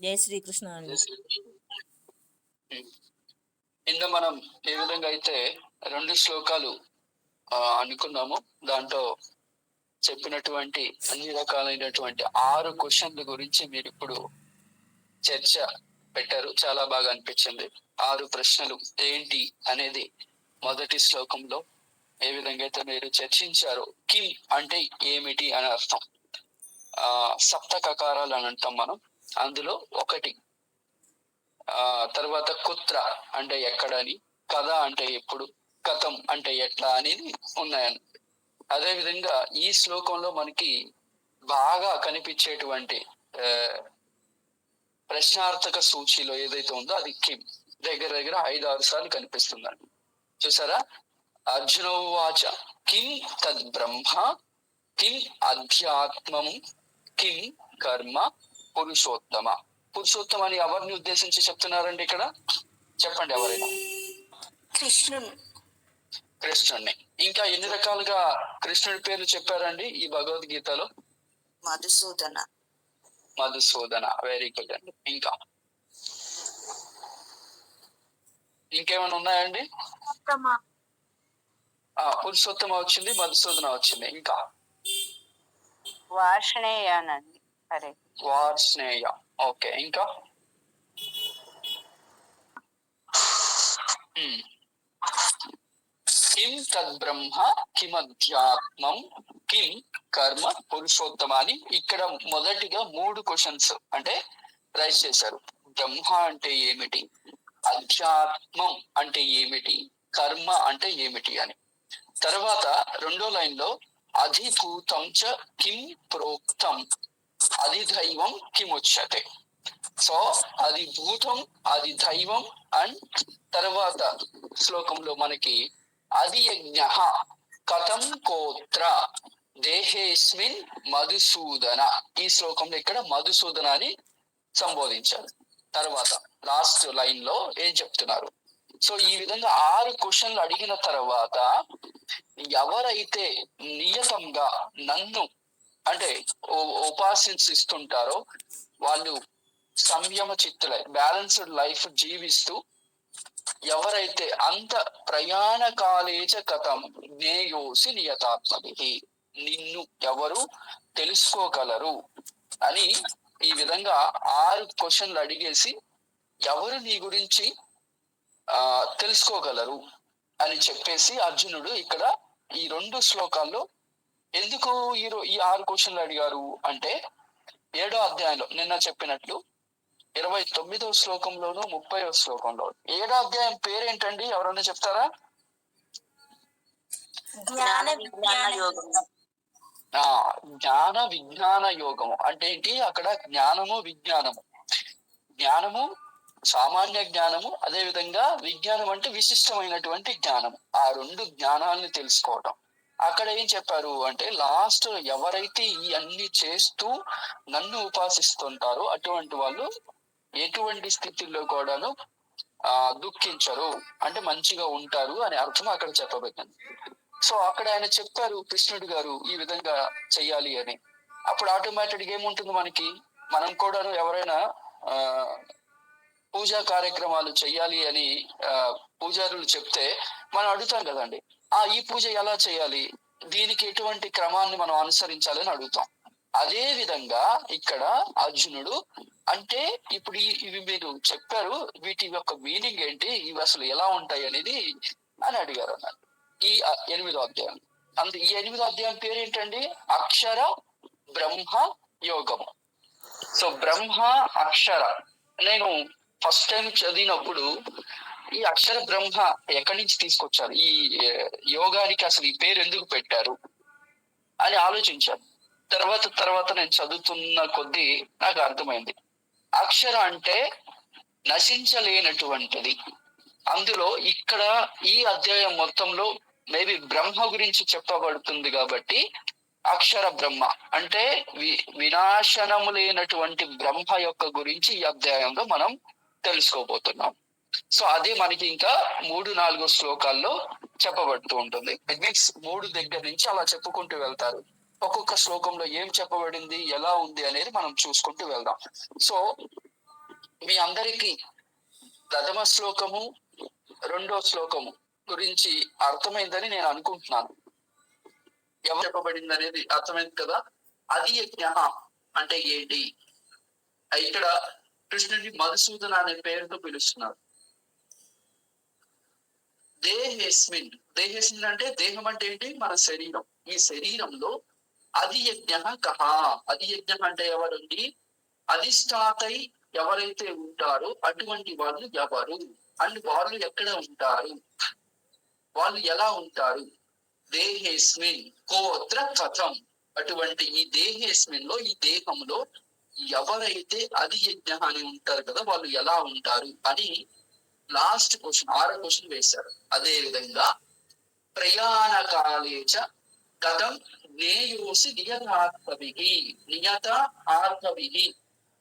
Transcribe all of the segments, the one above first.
జై శ్రీకృష్ణ అండి. ఇందులో మనం ఏ విధంగా అయితే 2 శ్లోకాలు అనుకున్నాము. దాంట్లో చెప్పినటువంటి అన్ని రకాలైనటువంటి 6 క్వశ్చన్ల గురించి మీరు ఇప్పుడు చర్చ పెట్టారు. చాలా బాగా అనిపించింది. 6 ప్రశ్నలు ఏంటి అనేది మొదటి శ్లోకంలో ఏ విధంగా అయితే మీరు చర్చించారో, కిం అంటే ఏమిటి అని అర్థం. సప్త కకారాలు అని అంటాం మనం. అందులో ఒకటి. తర్వాత కుత్ర అంటే ఎక్కడని, కథ అంటే ఎప్పుడు, కథం అంటే ఎట్లా అనేది ఉన్నాయని. అదే విధంగా ఈ శ్లోకంలో మనకి బాగా కనిపించేటువంటి ప్రశ్నార్థక సూచిలో ఏదైతే ఉందో అది కిం దగ్గర దగ్గర 5-6 సార్లు కనిపిస్తుందండి. చూసారా? అర్జునోవాచ కిం తద్ బ్రహ్మ కిం అధ్యాత్మం కిం కర్మ పురుషోత్తమ. పురుషోత్తమ అని ఎవరిని ఉద్దేశించి చెప్తున్నారండి ఇక్కడ? చెప్పండి ఎవరైనా. కృష్ణుడిని. ఇంకా ఎన్ని రకాలుగా కృష్ణుడి పేర్లు చెప్పారండి ఈ భగవద్గీతలో? మధుసూదన. వెరీ గుడ్ అండి. ఇంకేమైనా ఉన్నాయండి? పురుషోత్తమ వచ్చింది, మధుసూదన వచ్చింది. ఇంకా వార్ష్ణేయ. ఓకే. ఇంకా కిం తద్బ్రహ్మ కిమధ్యాత్మం కిం కర్మ పురుషోత్తమ అని ఇక్కడ మొదటిగా 3 క్వశ్చన్స్ అంటే రైజ్ చేశారు. బ్రహ్మ అంటే ఏమిటి, అధ్యాత్మం అంటే ఏమిటి, కర్మ అంటే ఏమిటి అని. తర్వాత రెండో లైన్ లో అధిభూతం చ కిం ప్రోక్తం అధిదైవం కిముచ్యతే. సో అది భూతం, అది దైవం. అండ్ తర్వాత శ్లోకంలో మనకి అది యజ్ఞ కథం కోత్ర దేహేస్మిన్ మధుసూదన. ఈ శ్లోకంలో ఇక్కడ మధుసూదన అని సంబోధించారు. తర్వాత లాస్ట్ లైన్ లో ఏం చెప్తున్నారు? సో ఈ విధంగా 6 క్వశ్చన్లు అడిగిన తర్వాత ఎవరైతే నియతంగా నన్ను అంటే ఉపాసించుతుంటారో వాళ్ళు సంయమ చిత్తులై బ్యాలెన్స్డ్ లైఫ్ జీవిస్తూ, ఎవరైతే అంత ప్రయాణ కాలేచ కథం జ్ఞేయోసి నియతాత్మభి, నిన్ను ఎవరు తెలుసుకోగలరు అని ఈ విధంగా 6 క్వశ్చన్లు అడిగేసి ఎవరు నీ గురించి తెలుసుకోగలరు అని చెప్పేసి అర్జునుడు ఇక్కడ ఈ 2 శ్లోకాల్లో ఎందుకు ఈ 6 క్వశ్చన్లు అడిగారు అంటే 7వ అధ్యాయంలో నిన్న చెప్పినట్లు 29వ శ్లోకంలోను 30వ శ్లోకంలో 7వ అధ్యాయం పేరేంటండి? ఎవరన్నా చెప్తారా? జ్ఞాన విజ్ఞాన యోగము అంటే ఏంటి? అక్కడ జ్ఞానము, విజ్ఞానము. జ్ఞానము సామాన్య జ్ఞానము, అదే విధంగా విజ్ఞానం అంటే విశిష్టమైనటువంటి జ్ఞానం. ఆ 2 జ్ఞానాలను తెలుసుకోవటం. అక్కడ ఏం చెప్పారు అంటే లాస్ట్ ఎవరైతే ఈ అన్ని చేస్తూ నన్ను ఉపాసిస్తుంటారో అటువంటి వాళ్ళు ఎటువంటి స్థితిలో కూడాను దుఃఖించరు, అంటే మంచిగా ఉంటారు అని అర్థం అక్కడ చెప్పబడింది. సో అక్కడ ఆయన చెప్పారు కృష్ణుడు గారు ఈ విధంగా చెయ్యాలి అని. అప్పుడు ఆటోమేటిక్ ఏముంటుంది మనకి, మనం కూడాను ఎవరైనా పూజా కార్యక్రమాలు చెయ్యాలి అని పూజారులు చెప్తే మనం అడుగుతాం కదండి, ఈ పూజ ఎలా చేయాలి, దీనికి ఎటువంటి క్రమాన్ని మనం అనుసరించాలని అడుగుతాం. అదే విధంగా ఇక్కడ అర్జునుడు అంటే ఇప్పుడు ఇవి మీరు చెప్పారు, వీటి యొక్క మీనింగ్ ఏంటి, ఇవి అసలు ఎలా ఉంటాయి అనేది అని అడిగారు అన్నారు. ఈ 8వ అధ్యాయం. ఈ 8వ అధ్యాయం పేరేంటండి? అక్షర బ్రహ్మ యోగము. సో బ్రహ్మ అక్షర, నేను ఫస్ట్ టైం చదివినప్పుడు ఈ అక్షర బ్రహ్మ ఎక్కడి నుంచి తీసుకొచ్చారు, ఈ యోగానికి అసలు ఈ పేరు ఎందుకు పెట్టారు అని ఆలోచించాను. తర్వాత నేను చదువుతున్న కొద్దీ నాకు అర్థమైంది. అక్షర అంటే నశించలేనటువంటిది. అందులో ఇక్కడ ఈ అధ్యాయం మొత్తంలో మేబీ బ్రహ్మ గురించి చెప్పబడుతుంది కాబట్టి అక్షర బ్రహ్మ అంటే వినాశనము లేనటువంటి బ్రహ్మ యొక్క గురించి ఈ అధ్యాయంలో మనం తెలుసుకోబోతున్నాం. సో అదే మనకి ఇంకా 3-4 శ్లోకాల్లో చెప్పబడుతూ ఉంటుంది. ఇట్ మీన్స్ 3 దగ్గర నుంచి అలా చెప్పుకుంటూ వెళ్తారు. ఒక్కొక్క శ్లోకంలో ఏం చెప్పబడింది, ఎలా ఉంది అనేది మనం చూసుకుంటూ వెళ్దాం. సో మీ అందరికీ ప్రథమ శ్లోకము, రెండో శ్లోకము గురించి అర్థమైందని నేను అనుకుంటున్నాను. ఎవరు చెప్పబడింది అనేది అర్థమైంది కదా. అది యజ్ఞ అంటే ఏంటి? ఇక్కడ కృష్ణుని మధుసూదన అనే పేరుతో పిలుస్తున్నారు. దేహేస్మిన్, దేహేస్మిన్ అంటే దేహం అంటే ఏంటి? మన శరీరం. ఈ శరీరంలో అది యజ్ఞ కహ, అది యజ్ఞ అంటే ఎవరండి? అధిష్టాతై ఎవరైతే ఉంటారో అటువంటి వాళ్ళు ఎవరు, అండ్ వాళ్ళు ఎక్కడ ఉంటారు, వాళ్ళు ఎలా ఉంటారు? దేహేస్మిన్ కోత్ర కథం, అటువంటి ఈ దేహేస్మిన్ లో, ఈ దేహంలో ఎవరైతే అది యజ్ఞ అని ఉంటారు కదా, వాళ్ళు ఎలా ఉంటారు అని లాస్ట్ క్వశ్చన్, 6వ క్వశ్చన్ వేశారు. అదే విధంగా ప్రయాణ కాలేచ కథం జ్ఞేయోసి నియతాత్మవిహి, నియత ఆత్మవిహి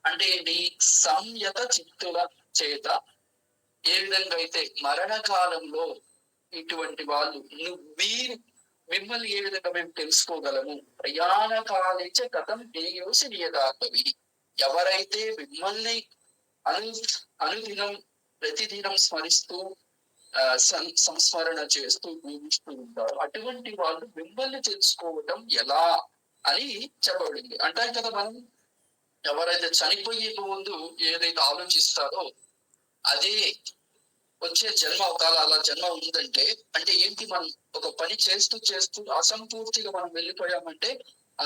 అంటే ఏంటి? సంయత చిత్తుల చేత ఏ విధంగా అయితే మరణ కాలంలో ఇటువంటి వాళ్ళు మీరు మిమ్మల్ని ఏ విధంగా మేము తెలుసుకోగలము? ప్రయాణ కాలేచ కథం జ్ఞేయోసి నియతాత్మవిహి, ఎవరైతే మిమ్మల్ని అనుదినం ప్రతిదినం స్మరిస్తూ సంస్మరణ చేస్తూ పూజిస్తూ ఉంటారు, అటువంటి వాళ్ళు మిమ్మల్ని తెలుసుకోవటం ఎలా అని చెప్పబడింది. అంటాం కదా మనం, ఎవరైతే చనిపోయే ముందు ఏదైతే ఆలోచిస్తారో అదే వచ్చే జన్మ, ఒకవేళ అలా జన్మ ఉందంటే అంటే ఏంటి? మనం ఒక పని చేస్తూ చేస్తూ అసంపూర్తిగా మనం వెళ్ళిపోయామంటే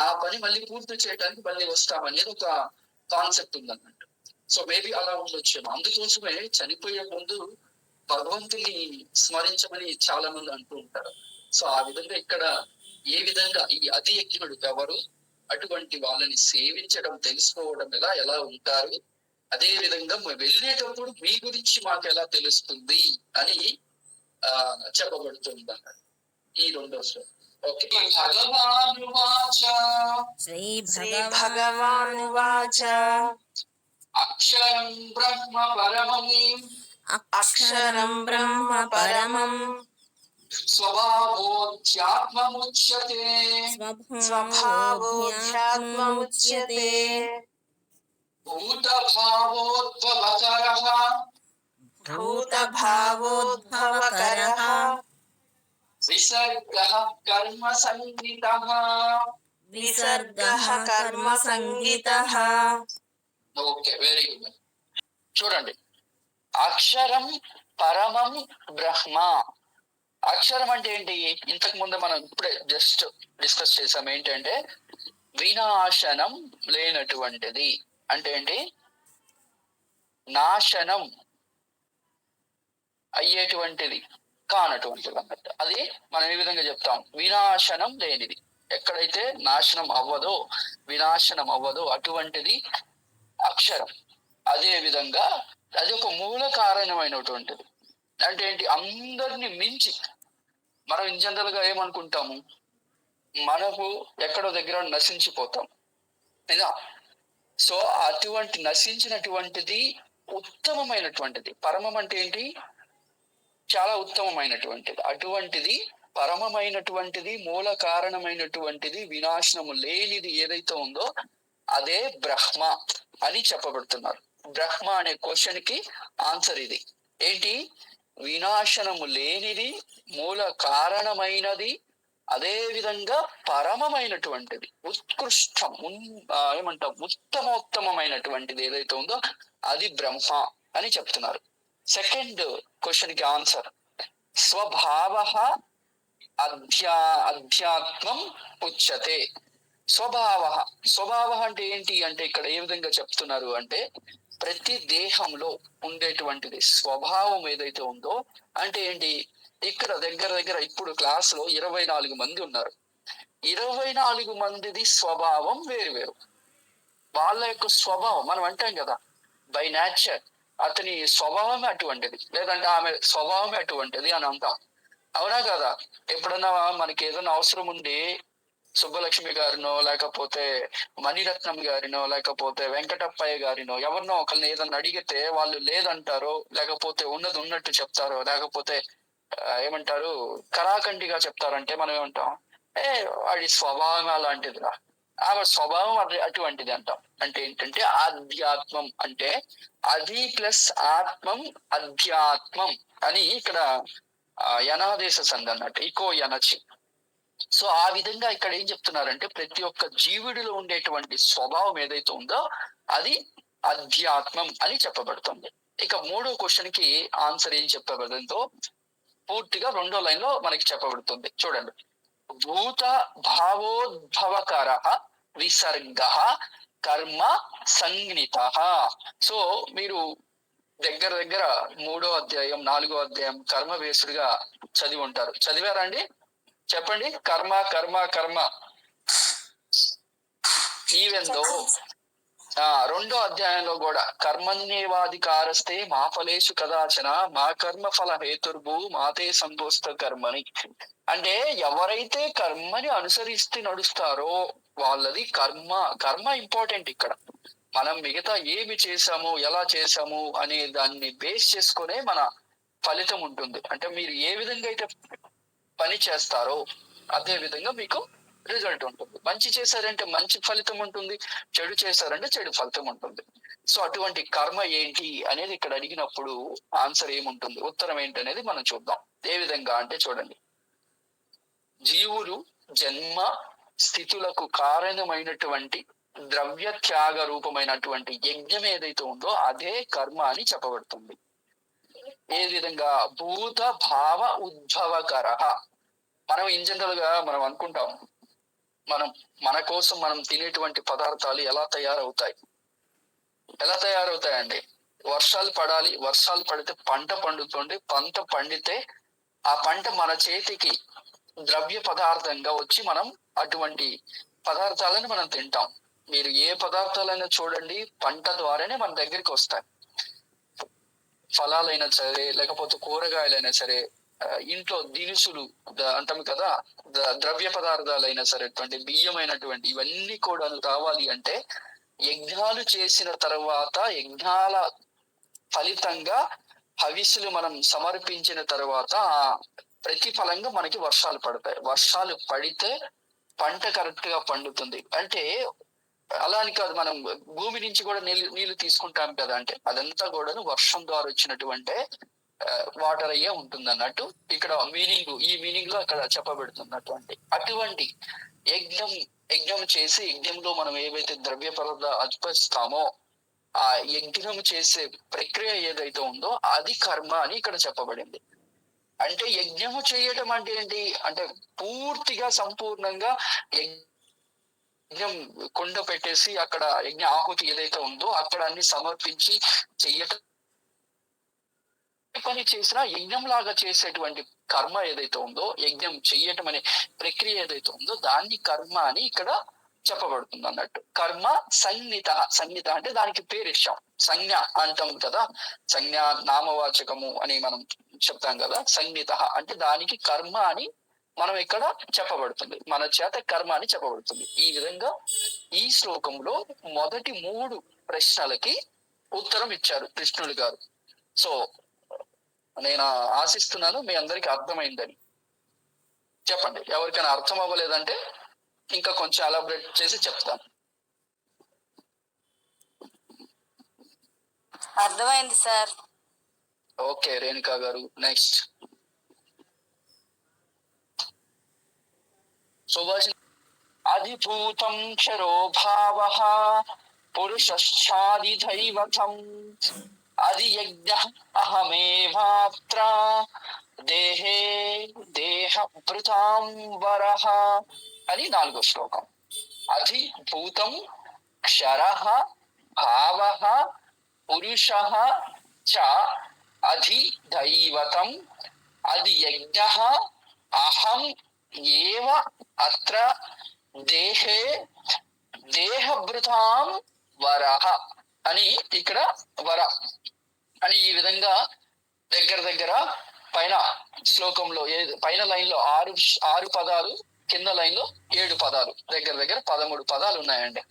ఆ పని మళ్ళీ పూర్తి చేయడానికి మళ్ళీ వస్తామనేది ఒక కాన్సెప్ట్ ఉందన్నమాట. సో మేబీ అలా ఉండొచ్చేమో. అందుకోసమే చనిపోయే ముందు భగవంతుని స్మరించమని చాలా మంది అంటూ ఉంటారు. సో ఆ విధంగా ఇక్కడ ఏ విధంగా ఈ అతి యజ్ఞుడు ఎవరు, అటువంటి వాళ్ళని సేవించడం, తెలుసుకోవడం ఎలా ఉంటారు, అదే విధంగా వెళ్ళేటప్పుడు మీ గురించి మాకు ఎలా తెలుస్తుంది అని చెప్పబడుతుంది అన్నమాట ఈ రెండో శ్లోకం. ఓకే. శ్రీ భగవానువాచ అక్షరం బ్రహ్మ పరమం, అక్షరం బ్రహ్మ పరమం స్వభావోధ్యాత్మముచ్యతే, స్వభావోధ్యాత్మముచ్యతే భూతభావోద్భవకరః, భూతభావోద్భవకరః విసర్గః కర్మ సంగీతః, విసర్గః కర్మ సంగీతః. Okay, very good. చూడండి, అక్షరం పరమం బ్రహ్మ. అక్షరం అంటే ఏంటి? ఇంతకు ముందు మనం ఇప్పుడే జస్ట్ డిస్కస్ చేసాం. ఏంటంటే వినాశనం లేనటువంటిది. అంటే ఏంటి? నాశనం అయ్యేటువంటిది కానటువంటిది అన్నట్టు. అది మనం ఈ విధంగా చెప్తాం, వినాశనం లేనిది. ఎక్కడైతే నాశనం అవ్వదో అటువంటిది అక్షరం. అదే విధంగా అది ఒక మూల కారణమైనటువంటిది. అంటే ఏంటి? అందరిని మించి మనం ఇన్ జనరల్ గా ఏమనుకుంటాము, మనకు ఎక్కడో దగ్గర నశించిపోతాం లేదా. సో అటువంటి నశించినటువంటిది ఉత్తమమైనటువంటిది. పరమం అంటే ఏంటి? చాలా ఉత్తమమైనటువంటిది. అటువంటిది పరమమైనటువంటిది, మూల కారణమైనటువంటిది, వినాశనము లేనిది ఏదైతే ఉందో అదే బ్రహ్మ అని చెప్పబడుతున్నారు. బ్రహ్మ అనే క్వశ్చన్ కి ఆన్సర్ ఇది. ఏంటి? వినాశనము లేనిది, మూల కారణమైనది, అదే విధంగా పరమమైనటువంటిది, ఉత్కృష్టం, ఏమంటాం, ఉత్తమోత్తమైనటువంటిది ఏదైతే ఉందో అది బ్రహ్మ అని చెప్తున్నారు. సెకండ్ క్వశ్చన్ కి ఆన్సర్ స్వభావ అధ్యాత్మం ఉచ్యతే. స్వభావ అంటే ఏంటి అంటే ఇక్కడ ఏ విధంగా చెప్తున్నారు అంటే ప్రతి దేహంలో ఉండేటువంటిది స్వభావం ఏదైతే ఉందో అంటే ఏంటి? ఇక్కడ దగ్గర ఇప్పుడు క్లాస్ లో 24 మంది ఉన్నారు. 24 మందిది స్వభావం వేరు. వాళ్ళ యొక్క స్వభావం మనం అంటాం కదా, బై నేచర్ అతని స్వభావమే అటువంటిది, లేదంటే ఆమె స్వభావమే అటువంటిది అని అంటాం. అవునా కదా? ఎప్పుడన్నా మనకి ఏదైనా అవసరం ఉండి సుబ్బలక్ష్మి గారినో, లేకపోతే మణిరత్నం గారినో, లేకపోతే వెంకటప్పయ్య గారినో ఎవరినో ఒకరిని ఏదన్నా అడిగితే వాళ్ళు లేదంటారో, లేకపోతే ఉన్నది ఉన్నట్టు చెప్తారో, లేకపోతే ఏమంటారు కరాఖండిగా చెప్తారంటే మనం ఏమంటాం? వాడి స్వభావం అలాంటిదిరా, ఆమె స్వభావం అటువంటిది అంటాం. అంటే ఏంటంటే ఆధ్యాత్మం అంటే అది ప్లస్ ఆత్మం అధ్యాత్మం అని ఇక్కడ యనాదేశ సంధి అన్నట్టు ఇకో యనచి. సో ఆ విధంగా ఇక్కడ ఏం చెప్తున్నారంటే ప్రతి ఒక్క జీవుడిలో ఉండేటువంటి స్వభావం ఏదైతే ఉందో అది అధ్యాత్మం అని చెప్పబడుతుంది. ఇక మూడో క్వశ్చన్ కి ఆన్సర్ ఏం చెప్పబడిందో పూర్తిగా రెండో లైన్ లో మనకి చెప్పబడుతుంది. చూడండి, భూత భావోద్భవకర విసర్గ కర్మ సంజ్ఞిత. సో మీరు దగ్గర దగ్గర 3వ అధ్యాయం 4వ అధ్యాయం కర్మ వేసుడుగా చదివి ఉంటారు. చదివారా అండి? చెప్పండి. కర్మ కర్మ కర్మ ఈవెన్ దో రెండో అధ్యాయంలో కూడా కర్మణ్యేవాధికారస్తే మా ఫలేషు కదాచన మా కర్మ ఫల హేతుర్భూ మాతే సంభోస్త కర్మని. అంటే ఎవరైతే కర్మని అనుసరిస్తే నడుస్తారో వాళ్ళది కర్మ. కర్మ ఇంపార్టెంట్ ఇక్కడ. మనం మిగతా ఏమి చేసాము ఎలా చేసాము అనే దాన్ని బేస్ చేసుకునే మన ఫలితం ఉంటుంది. అంటే మీరు ఏ విధంగా అయితే పని చేస్తారో అదే విధంగా మీకు రిజల్ట్ ఉంటుంది. మంచి చేశారంటే మంచి ఫలితం ఉంటుంది, చెడు చేశారంటే చెడు ఫలితం ఉంటుంది. సో అటువంటి కర్మ ఏంటి అనేది ఇక్కడ అడిగినప్పుడు ఆన్సర్ ఏముంటుంది, ఉత్తరం ఏంటి అనేది మనం చూద్దాం. ఏ విధంగా అంటే చూడండి, జీవులు జన్మ స్థితులకు కారణమైనటువంటి ద్రవ్య త్యాగ రూపమైనటువంటి యజ్ఞం ఏదైతే ఉందో అదే కర్మ అని చెప్పబడుతుంది. ఏ విధంగా? భూత భావ ఉద్భవకర. మనం ఇన్ జనరల్ గా మనం అనుకుంటాం, మన కోసం మనం తినేటువంటి పదార్థాలు ఎలా తయారవుతాయండి? వర్షాలు పడాలి, వర్షాలు పడితే పంట పండుతుంది, పంట పండితే ఆ పంట మన చేతికి ద్రవ్య పదార్థంగా వచ్చి మనం అటువంటి పదార్థాలను మనం తింటాం. మీరు ఏ పదార్థాలైనా చూడండి, పంట ద్వారానే మన దగ్గరికి వస్తాయి. ఫలాలైనా సరే, లేకపోతే కూరగాయలైనా సరే, ఇంట్లో దినుసులు అంటాం కదా, ద్రవ్య పదార్థాలైనా సరే, బియ్యం అయినటువంటి ఇవన్నీ కూడా రావాలి అంటే యజ్ఞాలు చేసిన తర్వాత, యజ్ఞాల ఫలితంగా హవిస్సులు మనం సమర్పించిన తర్వాత ప్రతిఫలంగా మనకి వర్షాలు పడతాయి. వర్షాలు పడితే పంట కరెక్ట్ గా పండుతుంది. అంటే అలా అని కాదు, మనం భూమి నుంచి కూడా నీళ్లు తీసుకుంటాం కదా, అంటే అదంతా కూడా వర్షం ద్వారా వచ్చినటువంటి వాటర్ అయ్యే ఉంటుంది అన్నట్టు ఇక్కడ ఈ మీనింగ్ లో అక్కడ చెప్పబడుతున్నటువంటి అటువంటి యజ్ఞం చేసి యజ్ఞంలో మనం ఏవైతే ద్రవ్య పదార్థాలు అర్పిస్తామో ఆ యజ్ఞం చేసే ప్రక్రియ ఏదైతే ఉందో అది కర్మ అని ఇక్కడ చెప్పబడింది. అంటే యజ్ఞము చేయటం అంటే ఏంటి అంటే పూర్తిగా సంపూర్ణంగా యజ్ఞం కుండ పెట్టేసి అక్కడ యజ్ఞ ఆహుతి ఏదైతే ఉందో అక్కడ అన్ని సమర్పించి చెయ్యటం. పని చేసినా యజ్ఞం లాగా చేసేటువంటి కర్మ ఏదైతే ఉందో, యజ్ఞం చెయ్యటం అనే ప్రక్రియ ఏదైతే ఉందో దాన్ని కర్మ అని ఇక్కడ చెప్పబడుతుంది అన్నట్టు. కర్మ సంజ్ఞిత అంటే దానికి పేరు ఇచ్చాం. సంజ్ఞ అంటాం కదా, సంజ్ఞ నామవాచకము అని మనం చెప్తాం కదా. సంజ్ఞిత అంటే దానికి కర్మ అని మనం ఇక్కడ చెప్పబడుతుంది, మన చేత కర్మ అని చెప్పబడుతుంది. ఈ విధంగా ఈ శ్లోకంలో మొదటి 3 ప్రశ్నలకి ఉత్తరం ఇచ్చారు కృష్ణుడు గారు. సో నేను ఆశిస్తున్నాను మీ అందరికి అర్థమైందని. చెప్పండి, ఎవరికైనా అర్థం అవ్వలేదంటే ఇంకా కొంచెం ఎలాబరేట్ చేసి చెప్తాను. అర్థమైంది సార్. ఓకే రేణుకా గారు, నెక్స్ట్. సుభాష్. అధిభూతం క్షరో భావ పురుషాదిదైవతం అది యజ్ఞ అహమేవాత్ర దేహే దేహభృతాం వరః అని 4వ శ్లోకం. అధిభూతం క్షరః భావః పురుషః చ అధిదైవతం అది యజ్ఞః అహం ఏవ అత్ర దేహే దేహభృతాం వరః అని ఇక్కడ వర అని ఈ విధంగా దగ్గర పైన శ్లోకంలో పైన లైన్ లో 6 పదాలు, కింద లైన్ లో 7 పదాలు, దగ్గర 13 పదాలు ఉన్నాయండి.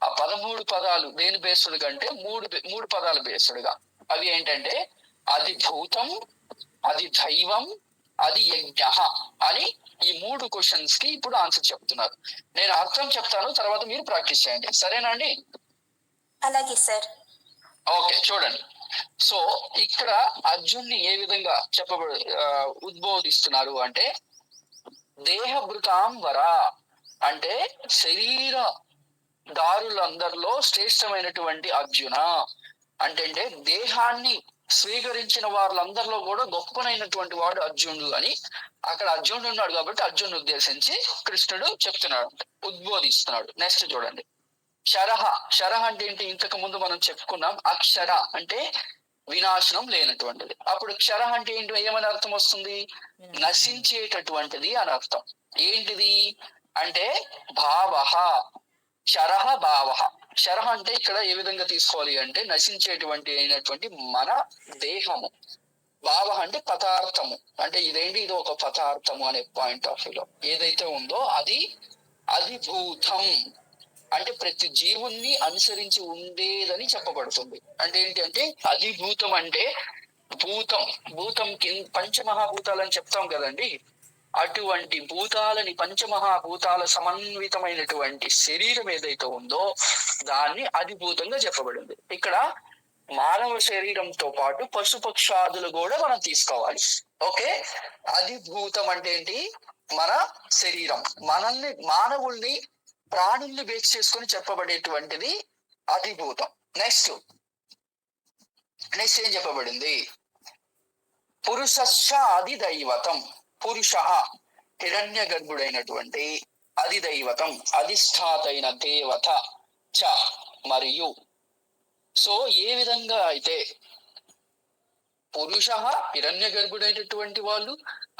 ఆ 13 పదాలు దేని బేస్డుగా అంటే 3 పదాలు బేస్డుగా. అవి ఏంటంటే అది భూతం, అది దైవం, అది యజ్ఞ అని ఈ 3 క్వశ్చన్స్ కి ఇప్పుడు ఆన్సర్ చెప్తున్నారు. నేను అర్థం చెప్తాను, తర్వాత మీరు ప్రాక్టీస్ చేయండి, సరేనా అండి? అలాగే సార్. ఓకే, చూడండి. సో ఇక్కడ అర్జున్ని ఏ విధంగా ఉద్బోధిస్తున్నారు అంటే, దేహభృతాం వర అంటే శరీర దారులందరిలో శ్రేష్టమైనటువంటి అర్జున అంటే దేహాన్ని స్వీకరించిన వాళ్ళందరిలో కూడా గొప్పనైనటువంటి వాడు అర్జునుడు అని. అక్కడ అర్జునుడు ఉన్నాడు కాబట్టి అర్జునుడు ఉద్దేశించి కృష్ణుడు చెప్తున్నాడు, ఉద్బోధిస్తున్నాడు. నెక్స్ట్ చూడండి, శరహ. శరహ అంటే ఏంటి? ఇంతకు ముందు మనం చెప్పుకున్నాం, అక్షర అంటే వినాశనం లేనటువంటిది. అప్పుడు క్షర అంటే ఏంటి? ఏమని అర్థం వస్తుంది? నశించేటటువంటిది అని అర్థం. ఏంటిది అంటే భావ. శరహ భావ. శరహ అంటే ఇక్కడ ఏ విధంగా తీసుకోవాలి అంటే నశించేటువంటి అయినటువంటి మన దేహము. భావ అంటే పదార్థము, అంటే ఇదేంటి, ఇది ఒక పదార్థము అనే పాయింట్ ఆఫ్ వ్యూలో ఏదైతే ఉందో అది అధిభూతం అంటే ప్రతి జీవుణ్ణి అనుసరించి ఉండేదని చెప్పబడుతుంది. అంటే ఏంటి అంటే అధిభూతం అంటే భూతం. భూతం పంచమహాభూతాలని చెప్తాం కదండి, అటువంటి భూతాలని పంచమహాభూతాల సమన్వితమైనటువంటి శరీరం ఏదైతే ఉందో దాన్ని అధిభూతంగా చెప్పబడింది. ఇక్కడ మానవ శరీరంతో పాటు పశుపక్షాదులు కూడా మనం తీసుకోవాలి. ఓకే, అధిభూతం అంటే ఏంటి? మన శరీరం, మనల్ని మానవుల్ని ప్రాణుల్ని బేస్ చేసుకొని చెప్పబడేటువంటిది అధిభూతం. నెక్స్ట్ ఏం చెప్పబడింది? పురుషశ్చ అధిదైవతం. పురుష హిరణ్య గర్భుడైనటువంటి, అధిదైవతం అధిష్టాతైన దేవత చ మరియు. సో ఏ విధంగా అయితే పురుష హిరణ్య గర్భుడైనటువంటి వాళ్ళు,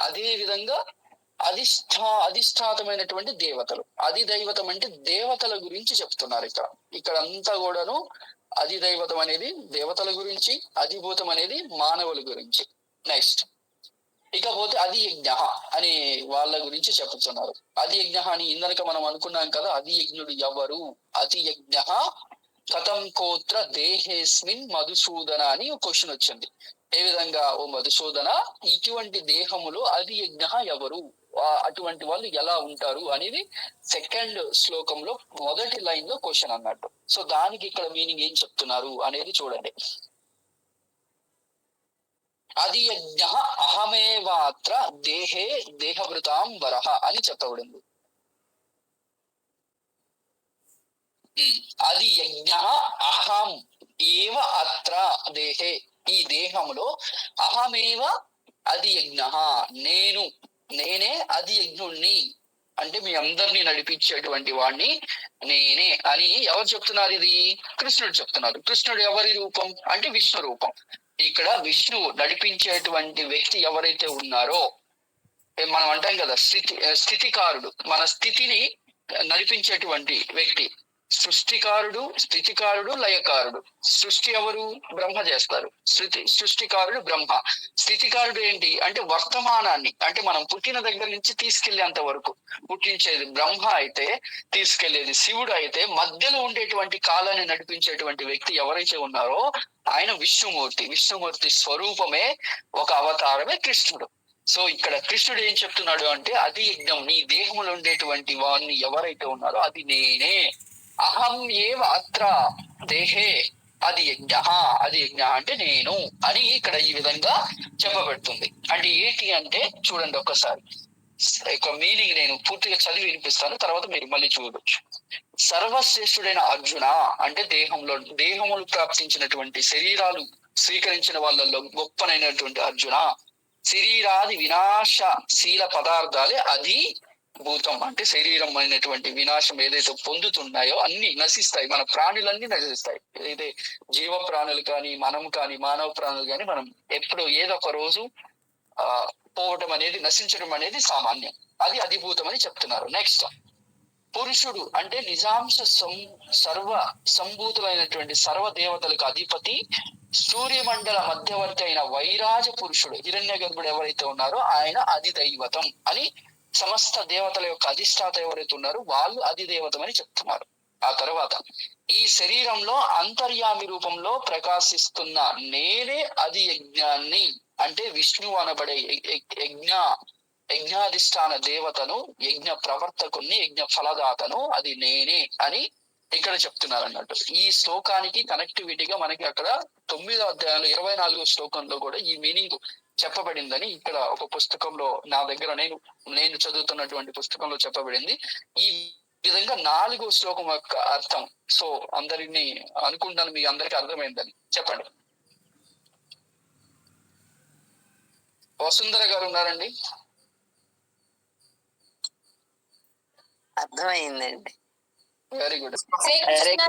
అదే విధంగా అధిష్టాతమైనటువంటి దేవతలు. అధిదైవతం అంటే దేవతల గురించి చెప్తున్నారు ఇక్కడ అంతా కూడాను. అధిదైవతం అనేది దేవతల గురించి, అధిభూతం అనేది మానవుల గురించి. నెక్స్ట్ ఇకపోతే అధి యజ్ఞ అని వాళ్ళ గురించి చెప్తున్నారు. అధి యజ్ఞ అని ఇందనక మనం అనుకున్నాం కదా, అధి యజ్ఞుడు ఎవరు? అధి యజ్ఞ కథం కోత్ర దేహేస్మిన్ మధుసూదన అని ఒక క్వశ్చన్ వచ్చింది. ఏ విధంగా ఓ మధుసూదన, ఇటువంటి దేహములో అధి యజ్ఞ ఎవరు, అటువంటి వాళ్ళు ఎలా ఉంటారు అనేది సెకండ్ శ్లోకంలో మొదటి లైన్ లో క్వశ్చన్ అన్నట్టు. సో దానికి ఇక్కడ మీనింగ్ ఏం చెప్తున్నారు అనేది చూడండి. అధి యజ్ఞ అహమేవాత్ర దేహే దేహభృతాం వరహ అని చెప్పబడింది. అధి యజ్ఞ అహం ఏవ అత్ర దేహే, ఈ దేహములో అహమేవ అధి యజ్ఞ, నేనే అధి యజ్ఞుణ్ణి అంటే మీ అందరినీ నడిపించేటువంటి వాడిని నేనే అని ఎవరు చెప్తున్నారు? ఇది కృష్ణుడు చెప్తున్నారు. కృష్ణుడు ఎవరి రూపం అంటే విష్ణు రూపం. ఇక్కడ విష్ణువు నడిపించేటువంటి వ్యక్తి ఎవరైతే ఉన్నారో, మనం అంటాం కదా స్థితికారుడు, మన స్థితిని నడిపించేటువంటి వ్యక్తి. సృష్టికారుడు, స్థితికారుడు, లయకారుడు. సృష్టి ఎవరు? బ్రహ్మ చేస్తారు. సృష్టికారుడు బ్రహ్మ. స్థితికారుడు ఏంటి అంటే వర్తమానాన్ని, అంటే మనం పుట్టిన దగ్గర నుంచి తీసుకెళ్లేంత వరకు పుట్టించేది బ్రహ్మ అయితే, తీసుకెళ్లేది శివుడు అయితే, మధ్యలో ఉండేటువంటి కాలాన్ని నడిపించేటువంటి వ్యక్తి ఎవరైతే ఉన్నారో ఆయన విష్ణుమూర్తి. విష్ణుమూర్తి స్వరూపమే ఒక అవతారమే కృష్ణుడు. సో ఇక్కడ కృష్ణుడు ఏం చెప్తున్నాడు అంటే, అధి యజ్ఞం, నీ దేహంలో ఉండేటువంటి వాడిని ఎవరైతే ఉన్నారో అది నేనే. అహం ఏవ అత్ర దేహే అధి యజ్ఞ, అధి యజ్ఞ అంటే నేను అని ఇక్కడ ఈ విధంగా చెప్పబడుతుంది. అంటే ఏంటి అంటే చూడండి ఒక్కసారి మీనింగ్ నేను పూర్తిగా చదివి వినిపిస్తాను, తర్వాత మీరు మళ్ళీ చూడవచ్చు. సర్వశ్రేష్ఠుడైన అర్జున అంటే దేహములు ప్రాప్తించినటువంటి శరీరాలు స్వీకరించిన వాళ్ళల్లో గొప్పనైనటువంటి అర్జున, శరీరాది వినాశశీల పదార్థాలే అధి భూతం అంటే శరీరం అయినటువంటి వినాశం ఏదైతే పొందుతున్నాయో అన్ని నశిస్తాయి. మన ప్రాణులన్నీ నశిస్తాయి. ఏదైతే జీవ ప్రాణులు కానీ మనం కానీ మానవ ప్రాణులు కానీ మనం ఎప్పుడు ఏదో ఒక రోజు పోవటం అనేది, నశించడం అనేది సామాన్యం. అది అధిభూతం అని చెప్తున్నారు. నెక్స్ట్ పురుషుడు అంటే నిజాంశ సర్వ సంభూతులైనటువంటి సర్వ దేవతలకు అధిపతి, సూర్యమండల మధ్యవర్తి అయిన వైరాజ పురుషుడు హిరణ్య గర్భుడు ఎవరైతే ఉన్నారో ఆయన అధిదైవతం అని, సమస్త దేవతల యొక్క అధిష్టాత ఎవరైతే ఉన్నారో వాళ్ళు అధిదేవతం అని చెప్తున్నారు. ఆ తర్వాత ఈ శరీరంలో అంతర్యామి రూపంలో ప్రకాశిస్తున్న నేనే అధి యజ్ఞాన్ని అంటే విష్ణువు అనబడే యజ్ఞాధిష్టాన దేవతను, యజ్ఞ ప్రవర్తకుని, యజ్ఞ ఫలదాతను అది నేనే అని ఇక్కడ చెప్తున్నారు అన్నట్టు. ఈ శ్లోకానికి కనెక్టివిటీగా మనకి అక్కడ 9వ అధ్యాయంలో 24వ శ్లోకంలో కూడా ఈ మీనింగ్ చెప్పబడిందని ఇక్కడ ఒక పుస్తకంలో నా దగ్గర నేను చదువుతున్నటువంటి పుస్తకంలో చెప్పబడింది. ఈ విధంగా 4వ శ్లోకం యొక్క అర్థం. సో అందరినీ అనుకుంటాను మీ అందరికి అర్థమైందని. చెప్పండి. వసుంధర గారు ఉన్నారండి? అర్థమైందండి. Very good. శ్రీకృష్ణ